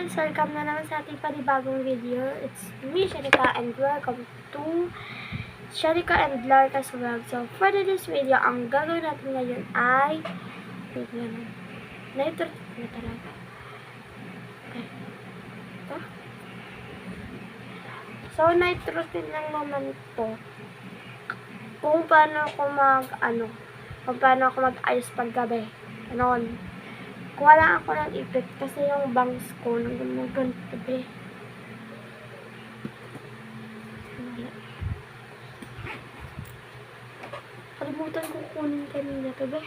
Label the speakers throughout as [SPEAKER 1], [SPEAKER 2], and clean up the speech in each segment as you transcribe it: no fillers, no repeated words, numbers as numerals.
[SPEAKER 1] guys! Welcome na naman sa ating panibagong video. It's me, Sharika, and welcome to Sharika and Larka's vlog. So, for this video, ang gagawin natin ngayon ay night routine na talaga. Okay. Ito. So, night routine lang naman ito. Kung paano ako mag-ayos paggabi. Ganon. Kuha lang ako ng ipit kasi yung bangs ko nang gumuganto be. Kalimutan ko kunin kanina to be.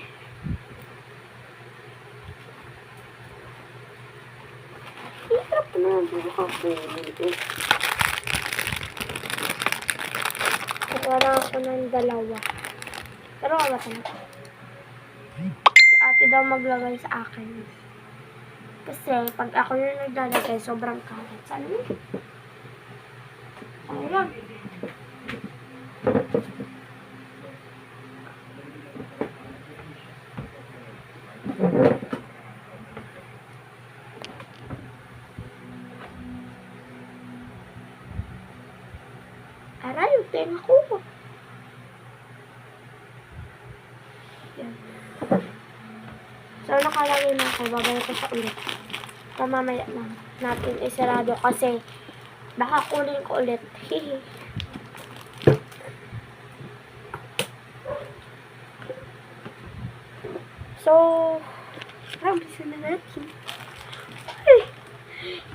[SPEAKER 1] Hirap naman po kakunin eh. Kuha lang ako ng dalawa. Pero wala ka na. Ate daw maglagay sa akin. Kasi, pag ako yung naglalagay, sobrang kalat. Sana mo? Ano lang? Aray, yung tenga ko. Yan. So, nakalagay na ako. Babalik ko sa ulit. Pamamaya na natin isarado kasi baka kunin ko ulit. Hihi. So, rambisan na natin. Ay!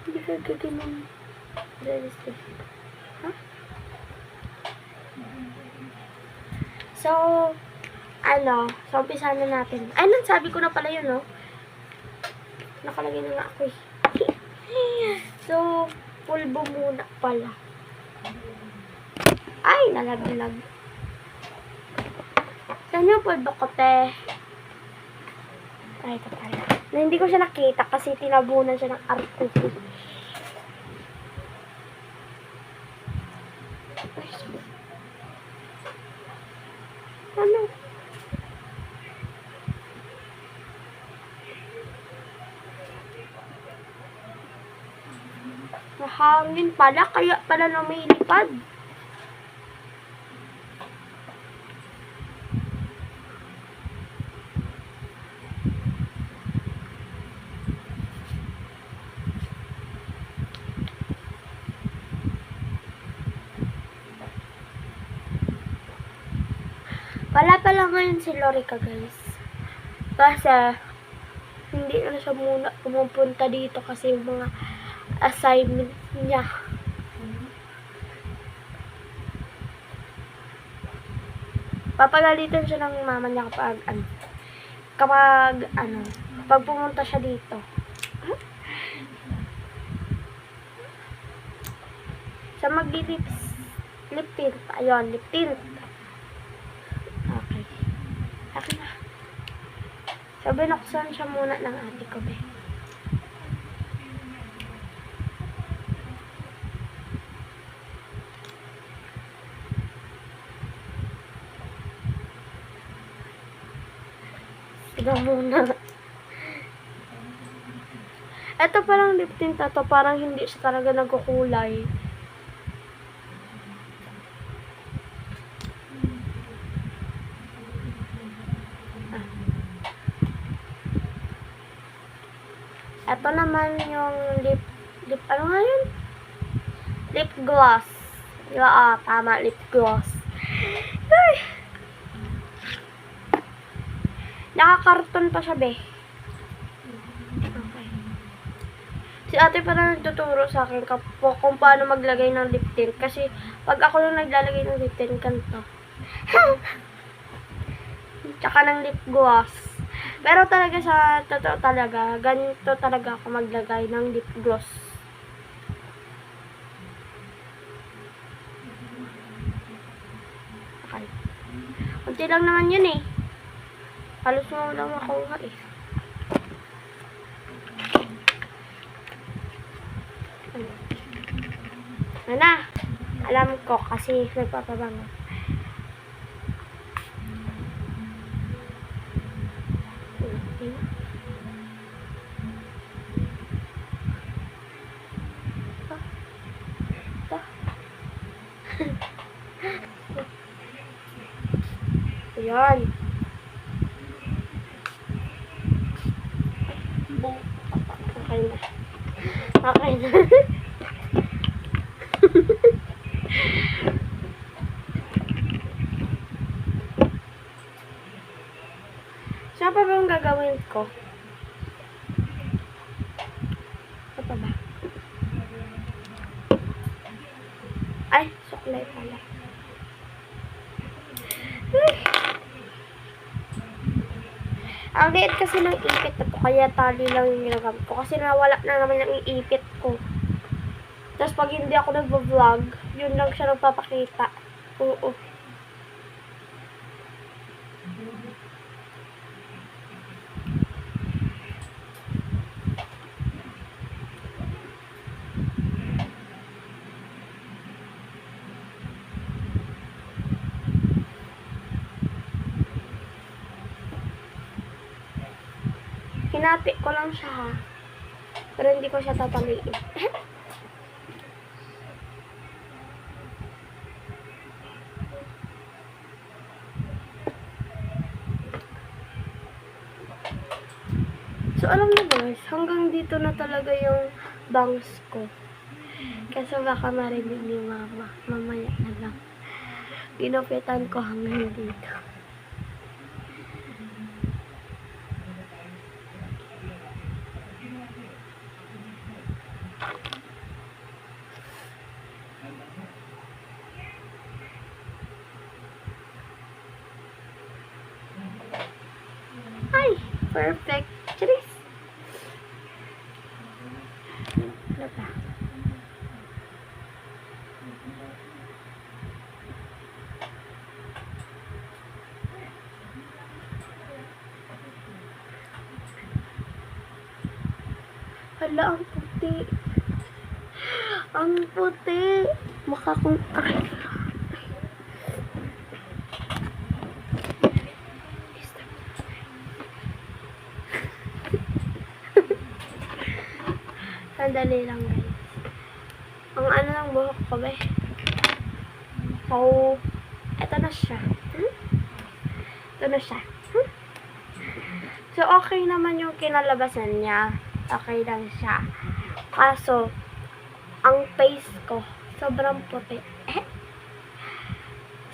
[SPEAKER 1] Hindi ka gaganon. Realistic. Ha? So, umpisa na natin. Ay, sabi ko na pala yun, no? Nakalagay na nga ako, eh. So, pulbo muna pala. Ay, nalaglag. Saan yung pulbo ko, te? Ay, ito pala. Na hindi ko siya nakita kasi tinabunan siya ng arko. Ano? Mahangin pala, kaya pala lumilipad. Wala pala ngayon si Lorica, guys. Kasi, hindi na siya muna pumupunta dito kasi yung mga assignment niya. Papagalitan siya ng mama niya kapag pumunta siya dito. Sa lip tint. Ayun, lip tint. Okay. Akin na. So, binuksan siya muna ng ate ko, be. Sigaw muna. Ito parang lip tint na to. Parang hindi siya talaga nagkukulay. Ito naman yung lip ano nga yun? Lip gloss. Tama, lip gloss. Ay! Nakakarton pa siya, be. Okay. Si ate pala nagtuturo sa akin kung paano maglagay ng lip tint. Kasi, pag ako nung naglalagay ng lip tint, ganito. Tsaka ng lip gloss. Pero talaga sa totoo talaga, ganito talaga ako maglagay ng lip gloss. Okay. Kunti lang naman yun eh. Halos mo lang makuha eh. Ano na? Alam ko kasi nagpapabango. Yan. Okay na. Okay na. Saan pa ba yung gagawin ko? Saan pa ba? Ay, suklay pala. Ang liit kasi ng ipit na to, kaya tali lang yung ginagamit ko. Kasi nawala na naman yung ipit ko. Tapos pag hindi ako nag-vlog, yun lang siya nagpapakita. Oo. Hinati ko lang siya ha. Pero hindi ko siya tataliin. So, alam niyo guys, hanggang dito na talaga yung bangs ko. Kasi baka marinig ni mama. Mamaya na lang. Pinupitan ko hanggang dito. Ay! Perfect! Charis! Ano ba? Hala, ang puti. Ang puti. Mukha kong... Sandali lang guys. Ang ano ng buhok ko ba? So, eto na siya. Ito na siya. So, okay naman yung kinalabasan niya. Okay lang siya. Kaso, ang face ko, sobrang puti.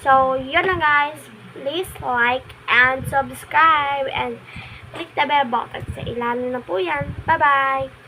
[SPEAKER 1] So, yun lang guys. Please like and subscribe and click the bell button sa ilalim na po yan. Bye-bye!